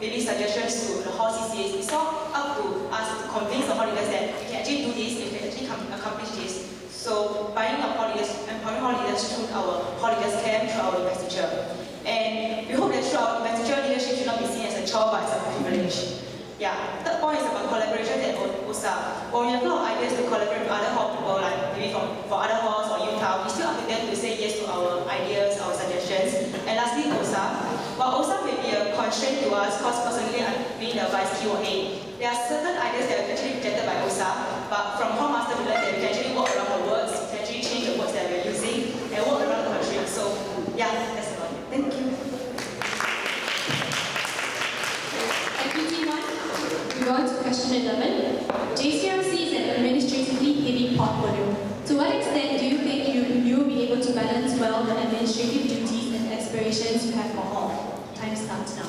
maybe suggestions to the hall CCAs. It's all up to us to convince the hall leaders that we can actually do this, we can actually accomplish this. So buying up hall leaders, empowering hall leaders through our hall leaders camp, through our investiture. And we hope that through our investiture, leadership should not be seen as a chore, but as a privilege. Yeah, third point is about collaboration at OSA. When we have a lot of ideas to collaborate with other hall people, like maybe for other halls or Utah, we still ask them to say yes to our ideas, our suggestions. And lastly, OSA. While OSA may be a constraint to us, because personally I'm being the vice QA, there are certain ideas that are actually rejected by OSA, but from Hall Master we learned that we can actually work around the words, we can actually change the words that we're using, and work around the constraint. So yeah, that's about it. Thank you. We go on to question 11. JCRC is an administratively heavy portfolio. To what extent do you think you will be able to balance well the administrative duties and aspirations you have for Hall? Time starts now.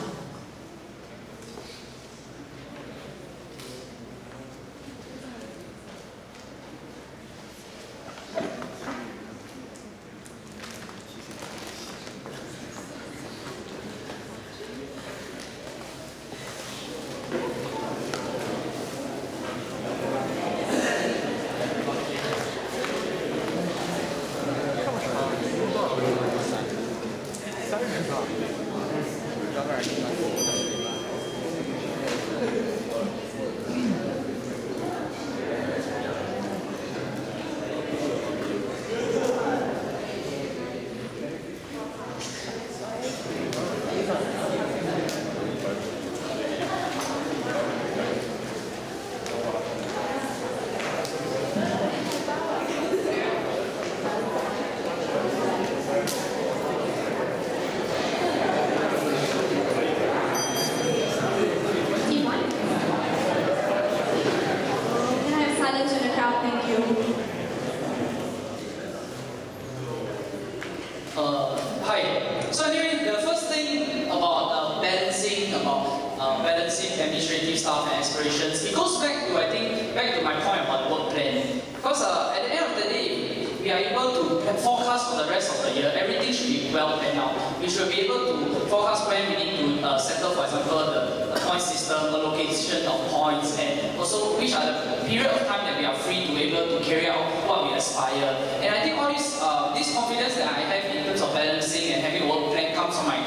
administrative staff and aspirations, it goes back to, I think, back to my point about the work plan. Because at the end of the day, we are able to forecast for the rest of the year. Everything should be well planned out. We should be able to forecast when we need to settle, for example, the point system, allocation of points, and also which are the period of time that we are free to be able to carry out what we aspire. And I think all this confidence that I have in terms of balancing and having a work plan comes from my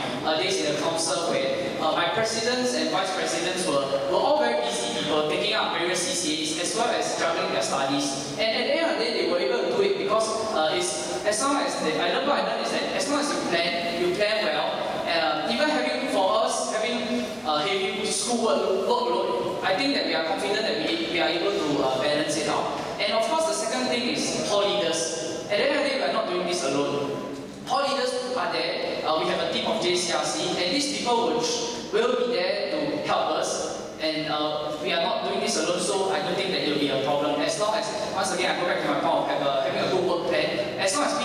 days in the council, where my presidents and vice presidents were all very busy people, taking up various CCAs as well as juggling their studies. And at the end of the day, they were able to do it because it's as long as what I learned is that as long as you plan well, even for us having heavy school workload, I think that we are confident that we are able to balance it out. And of course, the second thing is hall leaders. At the end of the day, we are not doing this alone. Hall leaders are there. We have a team of JCRC, and these people will be there to help us. And we are not doing this alone, so I don't think that it will be a problem. As long as, once again, I go back to my point of having a good work plan. As long as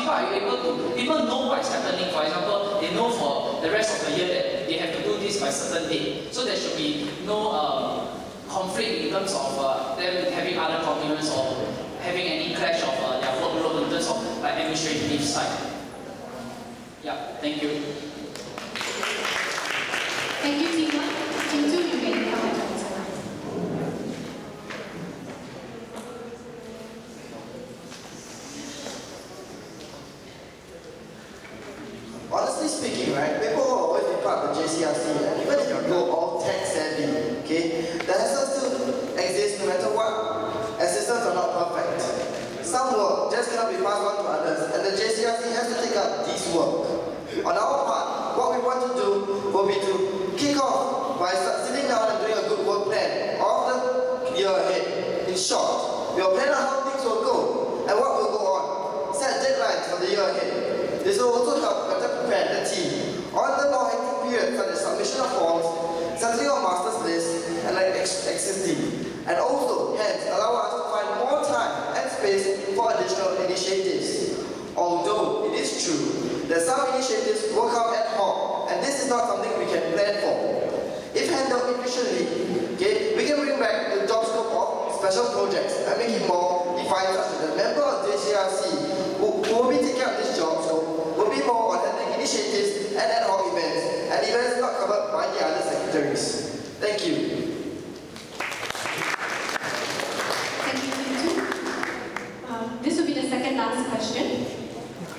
people know what is happening. For example, they know for the rest of the year that they have to do this by certain date. So there should be no conflict in terms of them having other commitments or having any clash of their workload in terms of like administrative side. Yeah, thank you. Thank you, Team 1. Team 2, you may come back. Honestly speaking, right, people will always be part of the JCRC, and even if you go all tech savvy, okay, the hassle still exists no matter what, as systems are not perfect. Some work just cannot be passed on to others, and the JCRC has to take up this work. On our part, what we want to do will be to kick off by sitting down and doing a good work plan of the year ahead. In short, we'll plan out how things will go and what will go on. Set deadlines for the year ahead. This will also help better prepare the team on the more hectic periods such as submission of forms, settling of master's lists, and like existing. And also, hence, allow us to find more time and space for additional initiatives. Although it is true that some initiatives will come ad hoc, and this is not something we can plan for. If handled efficiently, okay, we can bring back the job scope of special projects and make it more defined such that the member of JCRC who will be taking up this job scope will be more on handling initiatives and ad hoc events, and events not covered by the other secretaries. Thank you. Thank you, Team 2. This will be the second last question.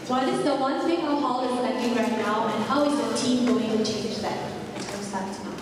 What is the one thing our hall is lacking right now, and how is your team going to change that? We'll start now.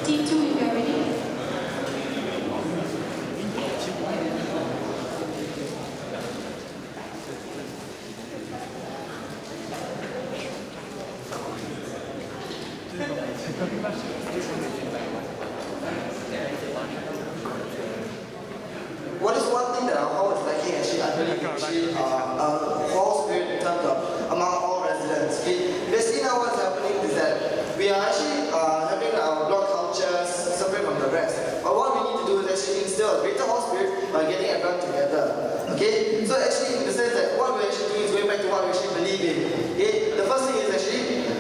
Team 2, if you are ready. What is one thing that our hall is lacking actually, I believe, actually, hall spirit in terms of among all residents. Basically now what's happening is that we are actually having our block cultures separate from the rest. But what we need to do is actually instill a greater hall spirit by getting everyone together. Okay? So actually in the sense that what we're actually doing is going back to what we actually believe in. Okay? The first thing is actually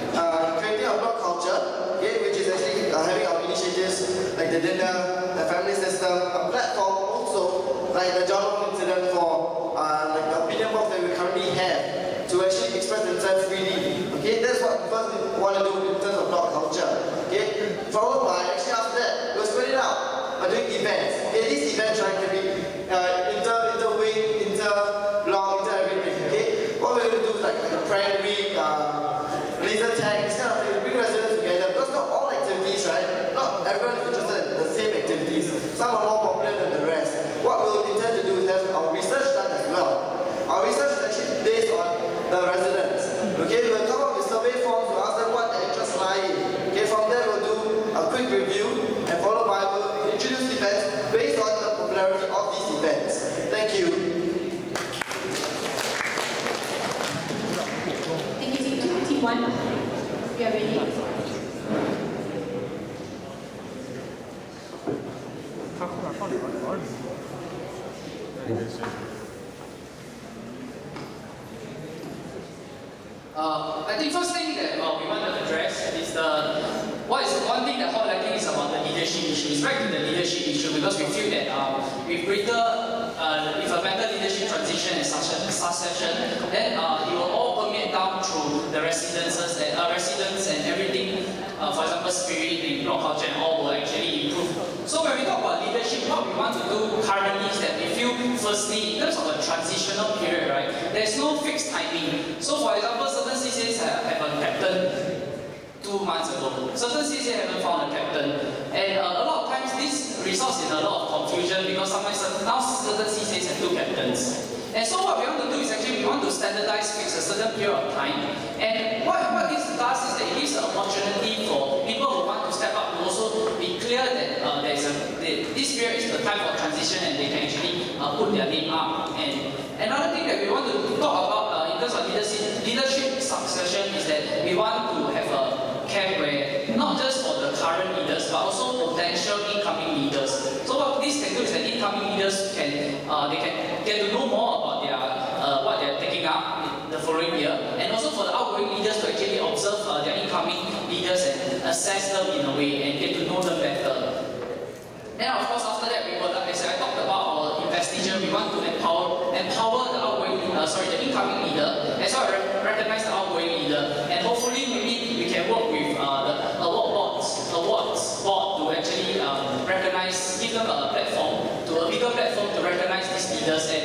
creating a block culture, okay, which is actually having our initiatives like the dinner, the family system, a platform also like the John incident for like the opinion box that we currently have to actually express themselves freely. Okay, that's what we first want to do in terms of block culture. Okay, followed by actually after that we'll spread it out by doing events. Okay, these events right can be inter-wing, inter-block, inter-everything. Okay, what we're going to do is like a prank week, laser tag, this kind of thing. Bring residents together because not all activities, right? Not everyone is interested in the same activities. Some are more popular than the rest. What we'll intend to do is have our research done as well. Our research is actually based on the residents. Okay, we'll come up with survey forms to ask them what their interests lie in. Okay, from there we'll do a quick review and followed by we'll introduce events based on the popularity of these events. Thank you. Thank you, Team 1. We are ready. I think first thing that we want to address is what is one thing that hot lacking is about the leadership issue. It's back to the leadership issue because we feel that with a better leadership transition and succession, then it will all permeate down through the residents and everything. For example, spirit, the block culture, and all will actually improve. So when we talk about leadership, what we want to do currently is that we feel, firstly, in terms of a transitional period, right, there's no fixed timing. So for example, certain CCAs have a captain 2 months ago. Certain CCAs haven't found a captain. And a lot of times this results in a lot of confusion because sometimes now certain CCAs have 2 captains. And so what we want to do is actually we want to standardize, fix a certain period of time. And what this does is that it gives an opportunity for people who want to step up to also be clear that this period is the time for transition and they can actually put their name up. And another thing that we want to talk about in terms of leadership succession is that we want to have a camp where not just for the current leaders but also potential incoming leaders. So what this can do is that incoming leaders can get to know more about what they're taking up in the following year, and also for the outgoing leaders to actually observe their incoming leaders and assess them in a way and get to know them better. Then of course after that we will, as I talked about our investiture, we want to empower the incoming leader as well as recognize the outgoing leader, and hopefully maybe we can work with the awards board to actually recognize, give them a bigger platform to recognize these leaders. And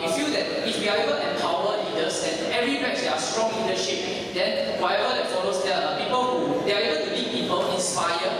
we feel that if we are able to empower leaders and every batch they are strong leadership, then whatever that follows, there are people who they are able to lead people, inspire,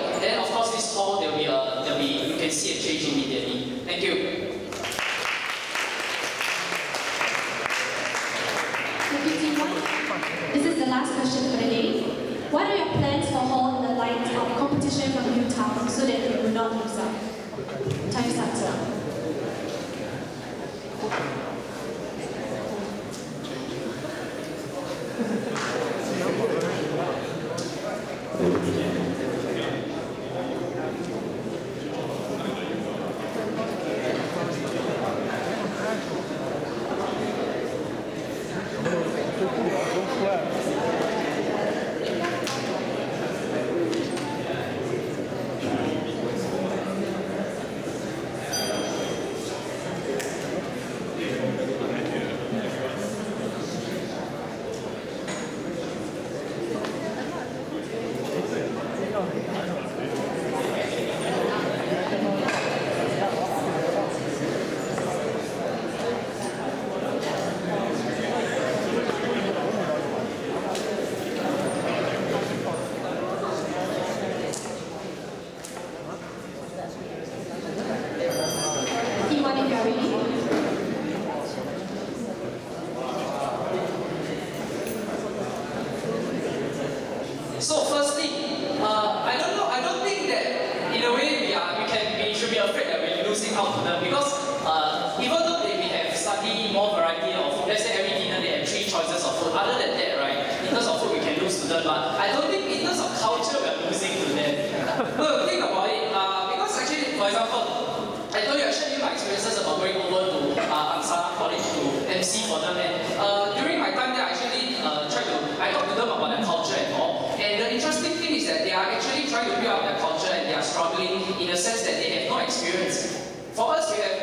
for them. And during my time there, I actually I talked to them about their culture and all. And the interesting thing is that they are actually trying to build up their culture and they are struggling in the sense that they have no experience. For us, we have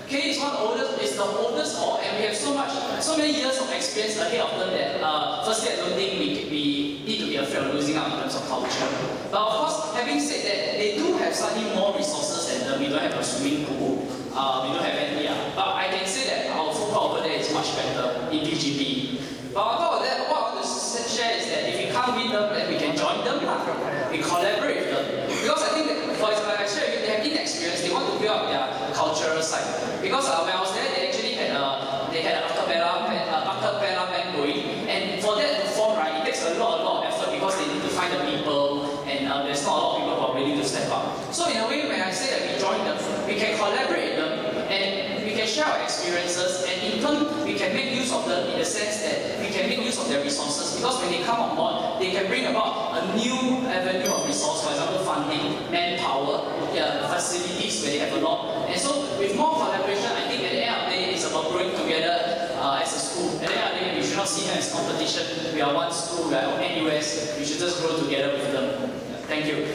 K is the oldest hall, and we have so many years of experience ahead of them that firstly, I don't think we need to be afraid of losing out in terms of culture. But of course, having said that, they do have slightly more resources than them. We don't have a swimming pool, we don't have any. But I can say that our food court over there is much better in PGP. But on top of that, what I want to share is that if we can't win them, then we can join them. We collaborate with them. Because I think that, for example, like I shared with you, they have inexperience, they want to build up their cultural side. Because when I was there, they actually had an acapella band going. And for that to form, right, it takes a lot of effort because they need to find the people, and there's not a lot of people who are willing to step up. So in a way, when I say that we join them, we can collaborate with them, and we can share our experiences, and in turn, we can make use of them in the sense that we can make use of their resources. Because when they come on board, they can bring about a new avenue of resource, for example, funding, manpower, facilities where they have a lot. And so, with more collaboration, I think at the end of the day, it's about growing together as a school. At the end of the day, we should not see them as competition. We are one school, we are NUS, we should just grow together with them. Thank you.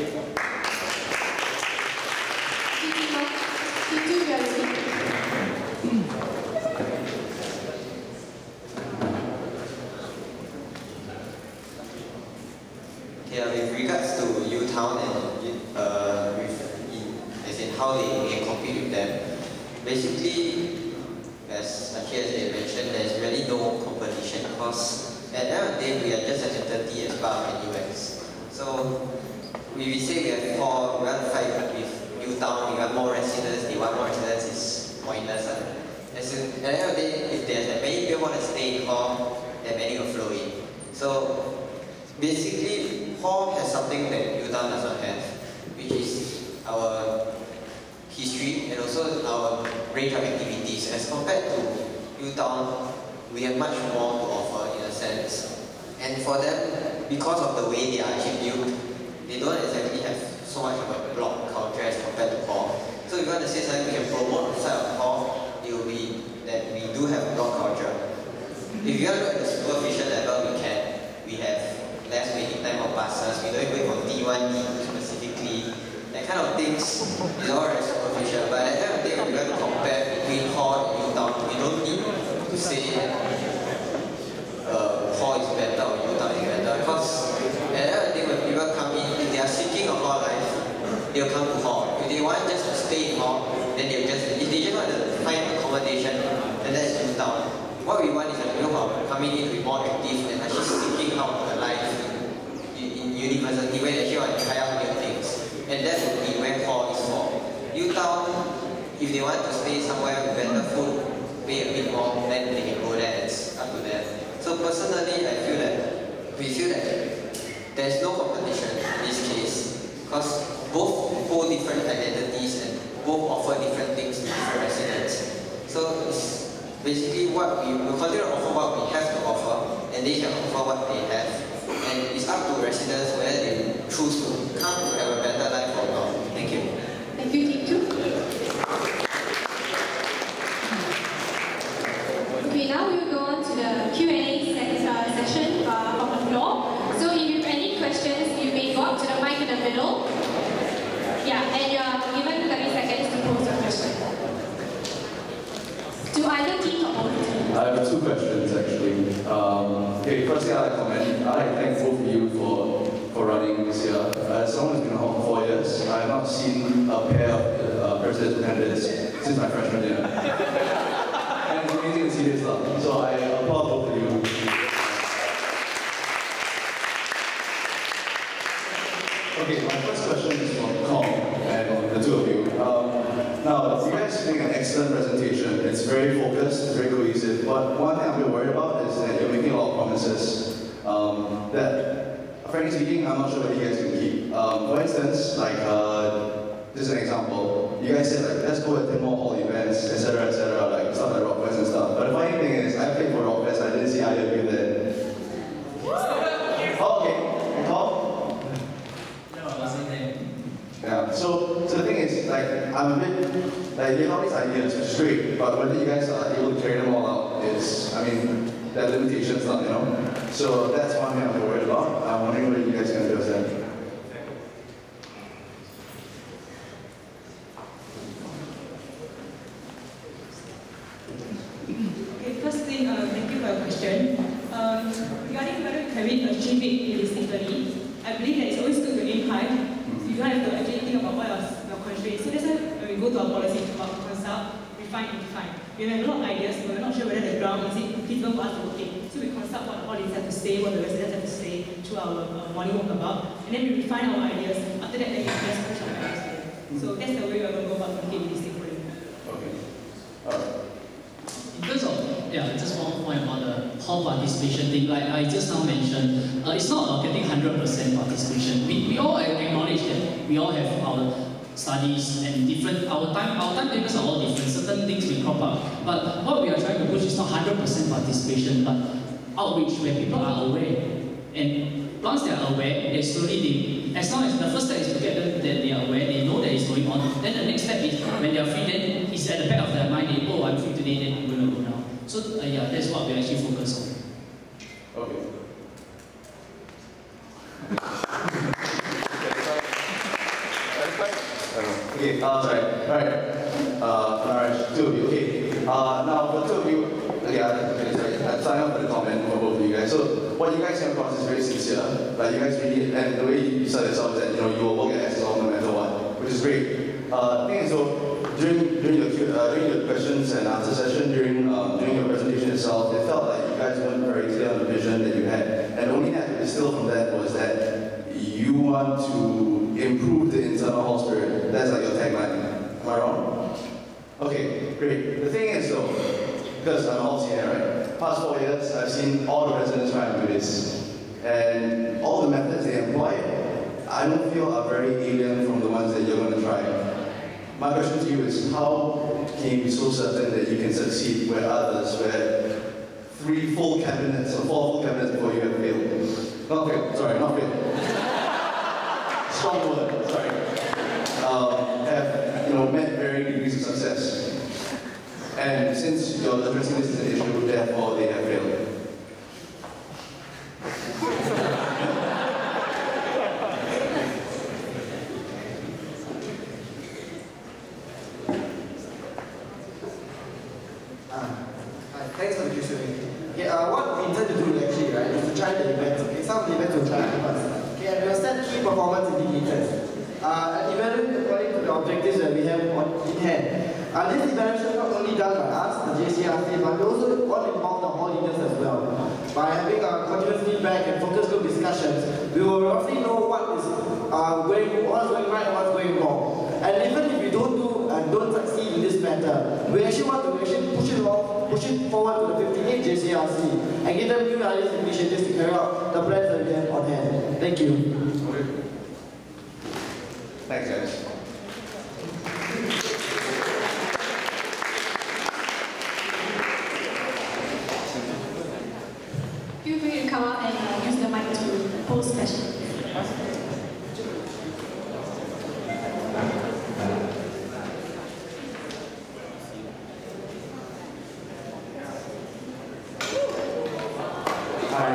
With regards to U-Town and as in how they can compete with them, basically, as they mentioned, there's really no competition because at the end of the day, we are just as entity as part of NUS. So we say we have four, we want to fight with U-Town, we want more residents, they want more residents, is pointless. As in, at the end of the day, if there's that many people want to stay in hall, then many will flow in. So basically, hall has something that U-Town does not have, which is our history and also our range of activities. As compared to U-Town, we have much more to offer in a sense. And for them, because of the way they are actually built, they don't exactly have so much of a block culture as compared to hall. So if you want to say something we can promote inside of hall, it will be that we do have a block culture. If you want to look at the superficial level, we have less waiting time for buses, we don't wait for D1, D2 specifically. That kind of things is all very superficial. But at the end of the day, when we want to compare between hall and U-Town, we don't need to say that hall is better or U-Town is better. Because at the end of the day, when people come in, if they are seeking a hall life, they'll come to hall. If they want just to stay in hall, then if they just want to find accommodation, then that's U-Town. What we want is that people who are coming in to be more active and actually seeking out a life in university where they actually want to try out new things. And that would be where hall is for. U-Town, if they want to stay somewhere with better food, pay a bit more, then they can go there, it's up to them. So personally, we feel that there's no competition in this case because both hold different identities and both offer different things to different residents. So it's basically what we will continue to offer what we have to offer, and they can offer what they have. And it's up to residents whether they choose to come to have a better life or not. Thank you. Thank you, Team 2. Okay, now we will go on to the Q&A session from the floor. So if you have any questions, you may go up to the mic in the middle. Yeah, and you are given 30 seconds to pose your question. To either team or both teams. I have two questions actually. Okay, firstly I'd like to thank both of you for running this year. As someone who's been on for 4 years, I have not seen a pair of presidential candidates since my freshman year. And it's amazing to see this stuff. So I applaud both of you. Okay, my first question is for Kong and the two of you. Now, you guys make an excellent presentation. It's very focused, it's very cohesive. But one thing I'm a bit worried about is that you're making a lot of promises that, frankly speaking, I'm not sure whether you guys can keep. For instance, like, just an example, you guys said, like, let's go attend more hall events, etc., like stuff like Rockfest and stuff. But the funny thing is, I played for Rockfest, I didn't see either of you there. Oh, okay. Tom? No, I wasn't there. Yeah, so the thing is, like, I'm a bit, like, you have these ideas, which is great, but whether you guys are able to carry them all out is, I mean, there are limitations now, you know. So that's one thing I'm worried about. I'm wondering what you guys can do with that. Okay, first thing, thank you for your question. Regarding whether you can achieve it realistically, I believe that it's always good to aim high. You don't have to actually think about what else your constraints. So that's why when we go to our policy, about consult, refine and define. We have a lot of ideas, but we're not sure whether the ground is it feasible for us to work in. So we consult what the audience have to say, what the residents have to say through our morning walk about, and then we refine our ideas. After that, then we just push our ideas together. So that's the way we're going to go about making this thing for you. Okay. In terms of, just one point about the hall participation thing, like I just now mentioned, it's not about getting 100% participation. We all acknowledge that we all have our studies and different, our timetables are all different, certain things will crop up. But what we are trying to push is not 100% participation, but outreach where people are aware. And once they are aware, they slowly, as long as the first step is to get them that they are aware, they know that it's going on. Then the next step is when they are free, then it's at the back of their mind, oh, I'm free today, then I'm going to go now. So that's what we actually focus on. Okay. Okay, sorry. Alright, two of you. Okay. Now for two of you, I'm signing up for the comment for both of you guys. So what you guys came across is very sincere. Like you guys really, and the way you said yourself is that you will work at SSL no matter what, which is great. The thing is though, during your questions and answer session, during your presentation itself, it felt like you guys weren't very clear on the vision that you had. And the only thing I could distill from that was that you want to improve the internal hall spirit. That's like your tagline. Am I wrong? Okay, great. The thing is though, because I'm all senior, right? Past 4 years, I've seen all the residents try and do this. And all the methods they employ, I don't feel are very alien from the ones that you're going to try. My question to you is, how can you be so certain that you can succeed where others, where 3 full cabinets or 4 full cabinets before you have failed? Not failed, sorry, not failed. Strong word, sorry. Have met varying degrees of success. And since you're addressing this as an issue, therefore they have failed. Thanks for the question. Okay, what we intend to do actually, right, is to try the events. Okay, some of the events will try to us. Okay, and we'll set key performance indicators. And evaluate according to the objectives that we have in hand. This evaluation is not only done by us, the JCRC, but we also want to involve the hall leaders as well. By having continuous feedback and focus group discussions, we will roughly know what's going right and what's going wrong. And even if we don't succeed in this matter, we actually want to push it forward to the 58 JCRC and give them new ideas and initiatives to carry out the plans that we have on hand. Thank you. Thanks, guys. Feel free to come up and use the mic to pose questions. Hi,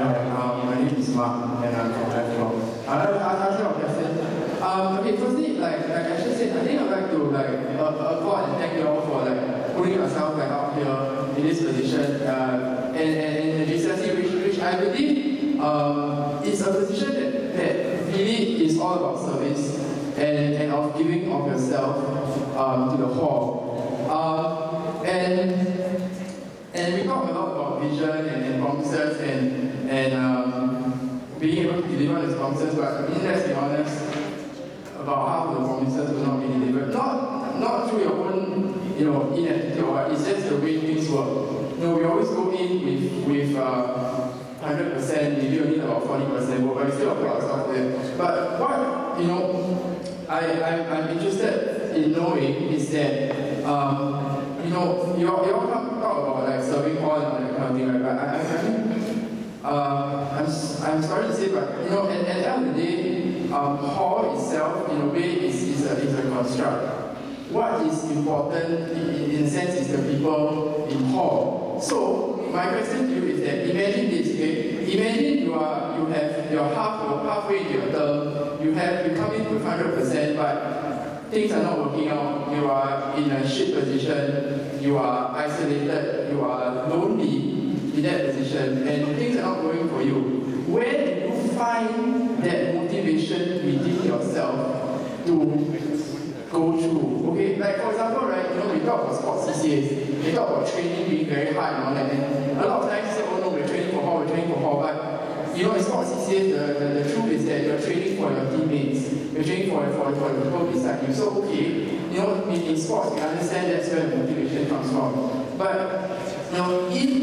my name is Mark and I'm from Lifelong. I'll ask you a question. Okay, firstly, like I should say, I think I'd like to applaud and thank you all for putting yourself out here in this position and the GCSE, which I believe is a position that really is all about service and of giving of yourself to the hall. And we talk a lot about vision and promises and being able to deliver these promises, but let's be honest, about half of the promises will not be delivered. Not through your own, ineptitude or what, it's just the way things work. We always go in with 100%, maybe only about 40%, but we still put ourselves there. But what, I'm interested in knowing is that, you all talk about serving all and that kind of thing, right? I'm sorry to say, but at the end of the day, hall itself, in a way, is a construct. What is important, in a sense, is the people in hall. So, my question to you is that imagine this, okay? Imagine you're halfway into your term, you come in with 100%, but things are not working out, you are in a shit position, you are isolated, you are lonely in that position, and things are not going for you. Where do you find that motivation within yourself to go through? Okay, like for example, right, we talk about sports CCAs, we talk about training being very hard and all that, and a lot of times you say, oh no, we're training for hall, but in sports CCAs, the truth is that you're training for your teammates, you're training for the people beside you. So okay, in sports, we understand that's where the motivation comes from. But in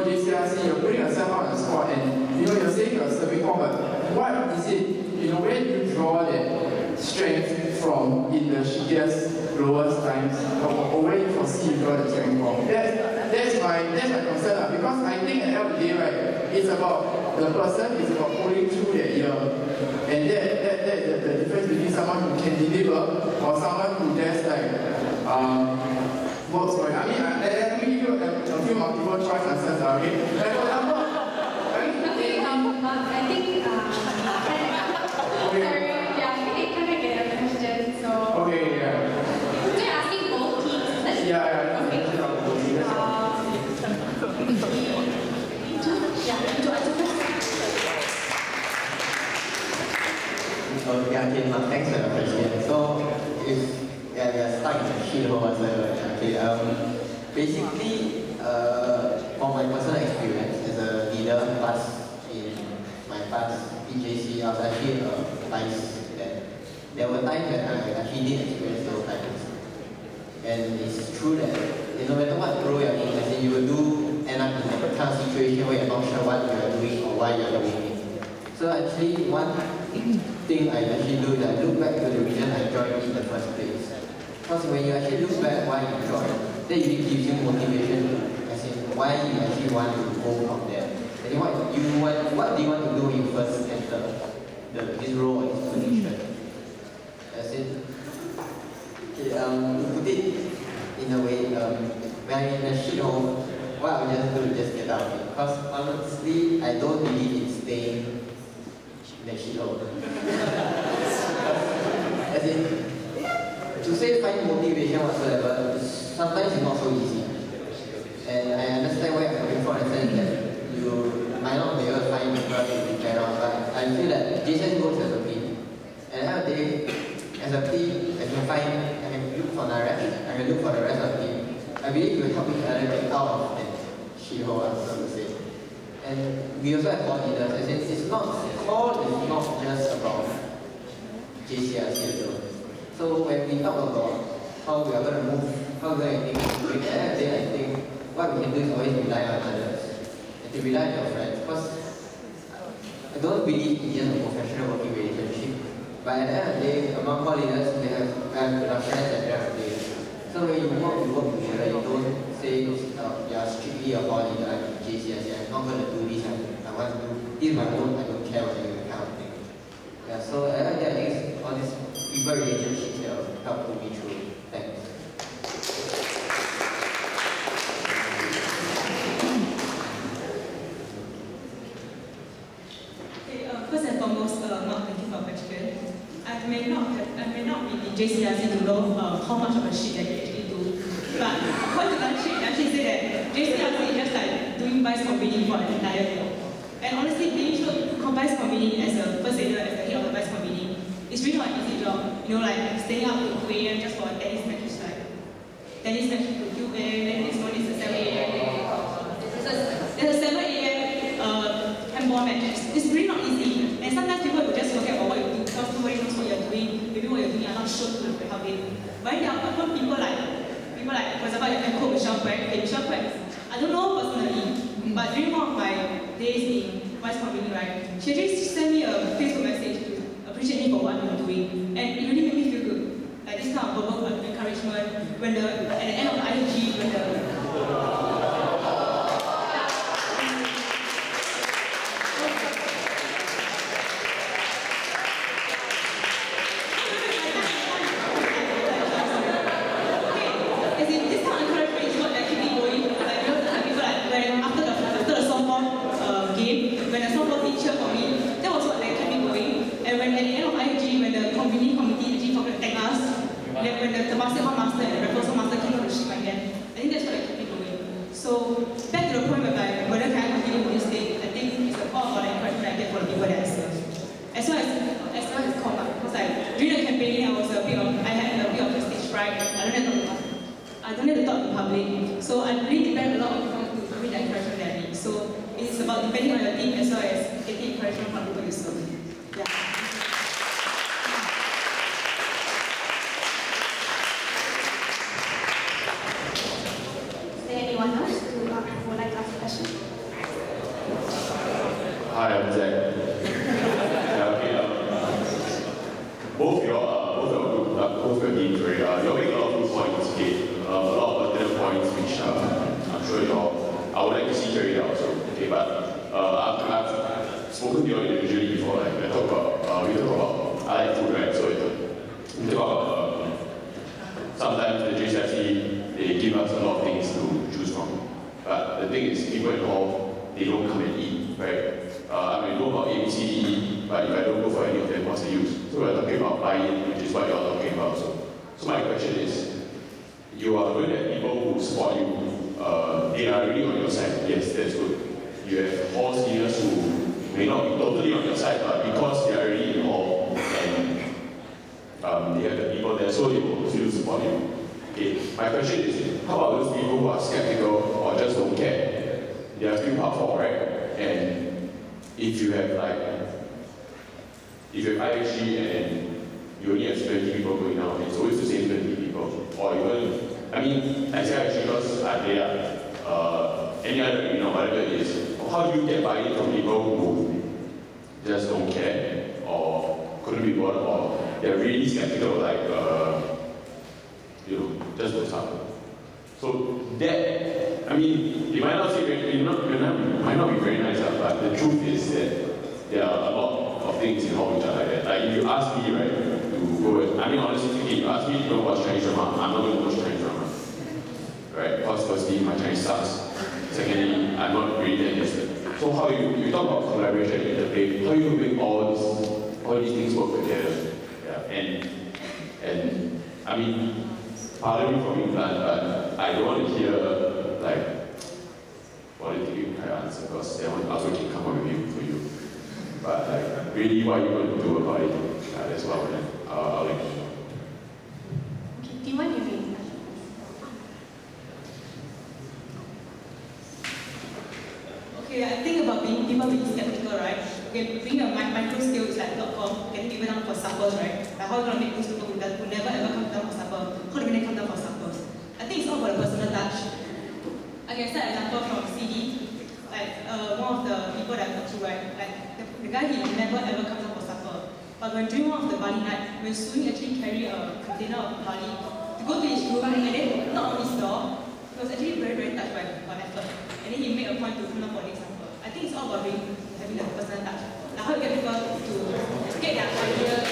JCRC, you're putting yourself out on the spot, and you're saying you're serving forward. What is it? Where do you draw that strength from in the shittiest, lowest times, or where you foresee you draw the strength from? That's my concern, because I think at the end of the day, right, it's about the person, it's about pulling through that year, and that's the difference between someone who can deliver or someone who just works for it. I mean, let me give you a few multiple choice answers, okay? Like for example, I think sorry, yeah, I think I kind of get a question, so... Okay, yeah. So you're asking both teams, is it? Yeah. Okay. Okay, Mark, thanks for the question. So, if we are stuck in a shithole as well, okay, basically, from my personal experience as a leader, plus in my past PJC, I was actually a vice then. There were times that I actually did experience those times. And it's true that no matter what role you're in, you will end up in that kind of situation where you're not sure what you're doing or why you're doing it. So actually, one thing I actually do is I look back to the reason I joined in the first place. Because when you actually look back why you joined, then it gives you motivation, as in why you actually want to go from there. And what do you want to do when you first enter this role or this position? As in, to put it in a way, when I'm in a shithole, what I would just do is just get out of it. Because honestly, I don't believe in staying in the shithole. As in, to say find motivation whatsoever, sometimes it's not so easy. And I understand where you're coming from, and sense that you might not be able to find people to depend on, but I feel that JCS goes as a team. And at the end of the day, as a team, I can look for the rest, I can look for the rest of the team. I believe we help each other get out of that shithole, so to say. And we also have core leaders, as in core is not just about JCRC alone. So when we talk about how we are going to move, how we are going to do it, I think what we can do is always rely on others. And to rely on your friends. Because I don't believe in just a professional working relationship. But at the end of the day, among core leaders, we have friends at the end of the day. So when you work together, you don't say you are strictly a core leader in JCRC, I'm not going to do this, I want to do this is my own, I don't care what you do, kind of thing. Yeah, so at the end of the day, I think all these people relationships that will help put me through. Thanks. Okay, first and foremost, Mark, thank you for the question. I may not be in JCRC to know how much of a shit that you actually do. But according to that shit, they actually say that JCRC is just like doing vice convening for an entire year. And honestly, being vice convening as a first aider, as the head of the vice convening, it's really not an easy job. Like staying up to 2 a.m. just for a tennis match, like tennis match to 2 a.m. then next morning is a 7 a.m. There's a 7 a.m. handball match. It's really not easy. And sometimes people will just forget about what you do because nobody knows what you're doing. Maybe what you're doing are not sure to help it. But there are people like, for example, I can coach Michelle Quack. Okay, Michelle Quack, I don't know personally, but during one of my days in vice convening, right, she actually sent me a Facebook message to appreciate me for what I'm doing. And it really made me feel good. Like this kind of verbal encouragement when at the end of the IUG, when the after the right, I don't have to talk in public. So I really depend a lot on people to give me the encouragement that I need. So it's about depending on your team as well as getting encouragement from people you serve. Yeah. Is there anyone else who would like to ask a question? Hi, I'm Zach. Both your teams, right? You're making a lot of good points, okay? A lot of pertinent points, which I'm sure I would like to see carried out. So, okay, but I've spoken to you individually before. Like we talk about I like food, right? So we talk about sometimes the JCFC they give us a lot of things to choose from. But the thing is, people involved they don't come and eat, right? I mean, know about A, B, C, D, E, but if I don't go for any of them, what's the use? So we're talking about buying, which is what you're talking about. So my question is, you are going to have people who support you. They are really on your side. Yes, that's good. You have all seniors who may not be totally on your side, but because they are already involved and they have the people there, so they will still support you. Okay. My question is, how about those people who are skeptical or just don't care? They are still part for, right? And if you have IHG and you only have 20 people going out, it's always the same 20 people. Or even, I mean, I say IHG because they are any other, whatever it is. How do you get buy-in from people who just don't care or couldn't be bothered or they're really skeptical, just what's happening? So that, I mean, it might not be very nice, but the truth is that there are a lot of things in Hong Kong like that. Like if you ask me, right, to go, I mean honestly, if you ask me to go watch Chinese drama, I'm not going to watch Chinese drama. Right? Because firstly, my Chinese sucks. Secondly, I'm not really that interested. So how you talk about collaboration, interplay, how you make all these things work together. Yeah. And I mean, pardon me for being blunt, but I don't want to hear what did you try to answer, because that one also can come up with you for you. But really what are you going to do about it? That's what I'll let you know. Okay, do you want to read? Okay, I think about people being skeptical, right? Okay, being a micro scale is like .com, getting people down for suppers, right? Like how are you going to make those people who never ever come down for supper, how do they come down for suppers? I think it's all about the personal touch. I can set an example from CD, one of the people that I talked to, right? The guy, he never ever comes down for supper. But when during one of the Bali night, when Suni actually carried a container of Bali to go to his room, and then not on his door, he was actually very, very touched by our effort. And then he made a point to come down for next supper. I think it's all about having that personal touch. Like how you get people to get their ideas.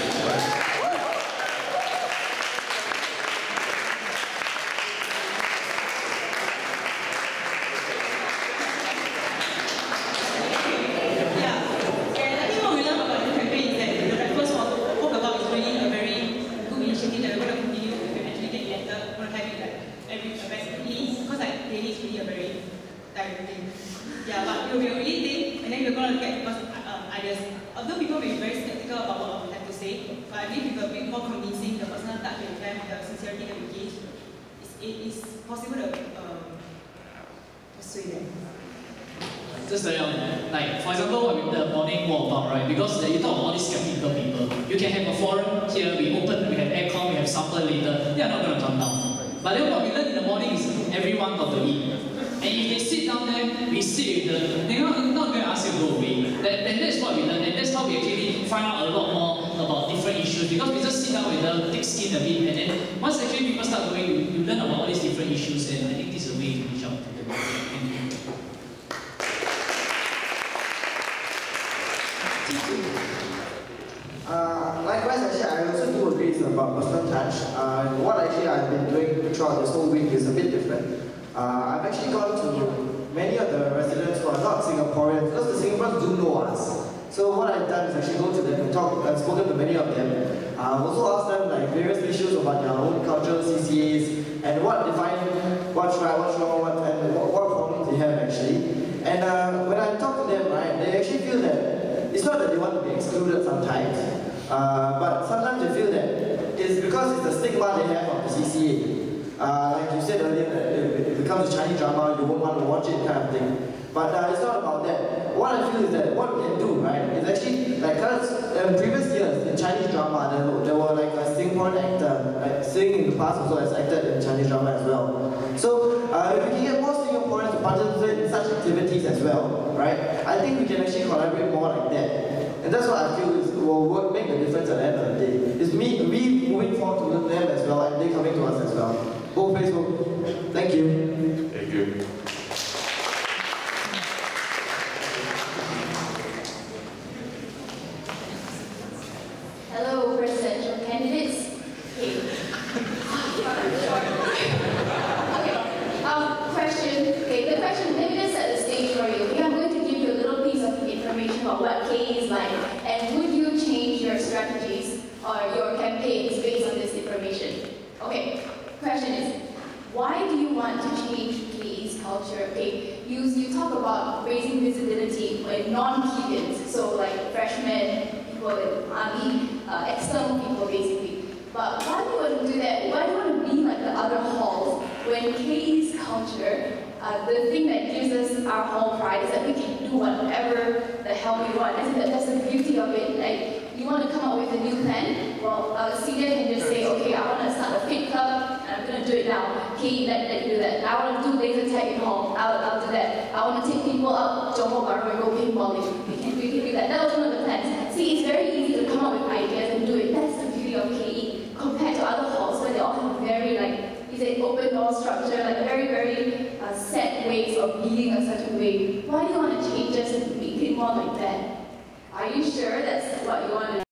Just for example, what the morning walk about, right? Because you talk about all these skeptical people. You can have a forum here, we have aircon, we have supper later. They are not going to come down. But then what we learn in the morning is everyone got to eat. And if they sit down there, we sit with them. They're not going to ask you to go away. And that's what we learn. And that's how we actually find out a lot more about different issues. Because we just sit down with them, thick skin a bit, and then once actually people start going, you learn about all these different issues. And I think this is a way to reach out to them. Likewise, actually, I also do agree it's about personal touch. What actually I've been doing throughout this whole week is a bit different. I've actually gone to many of the residents who are not Singaporeans, because the Singaporeans do know us. So what I've done is actually go to them and I've spoken to many of them. I've also asked them various issues about their own cultural CCAs and what define what's right, what's wrong, what problems they have actually. And when I talk to them, right, they actually feel that it's not that they want to be excluded sometimes, but sometimes they feel that it's is because it's the stigma they have of the CCA. Like you said earlier, that if it becomes a Chinese drama, you won't want to watch it, kind of thing. But it's not about that. What I feel is that what we can do, right, is actually, like, in previous years in Chinese drama, there were like a Singaporean actor, like Sing in the past also has acted in Chinese drama as well. So if we can get more Singaporeans to participate in such activities as well, right, I think we can actually collaborate more like that. And that's what I feel is will make the difference at the end of the day. It's we moving forward to them as well, and they coming to us as well. Go Facebook. Thank you. Thank you. Hello, presidential candidates. Okay. Question. Okay, the question, let me just set the stage for you. Okay, I'm going to give you a little piece of information about what KE is like, and would you change your strategies or your campaigns based on this information? Okay, question is, why do you want to change KE's culture? Okay, you talk about raising visibility with non-Kiwians, so like freshmen, people in army, external people basically. But why do you want to do that? Why do you want to be like the other halls when KE's culture, the thing that gives us our hall pride is that we can do whatever the hell we want. I think that's the beauty of it. Like, you want to come up with a new plan? Well, a senior can just say, okay, I want to start a fit club, and I'm going to do it now. KE, let you do that. I want to do laser tag in hall. I'll do that. I want to take people up Johor Bahru and go paintballing. We can do that. That was one of the plans. See, it's very easy to come up with ideas and do it. That's the beauty of KE compared to other halls where they all have very open door structure, like very, very set ways of being a certain way. Why do you want to change this and make it more like that? Are you sure that's what you want to do?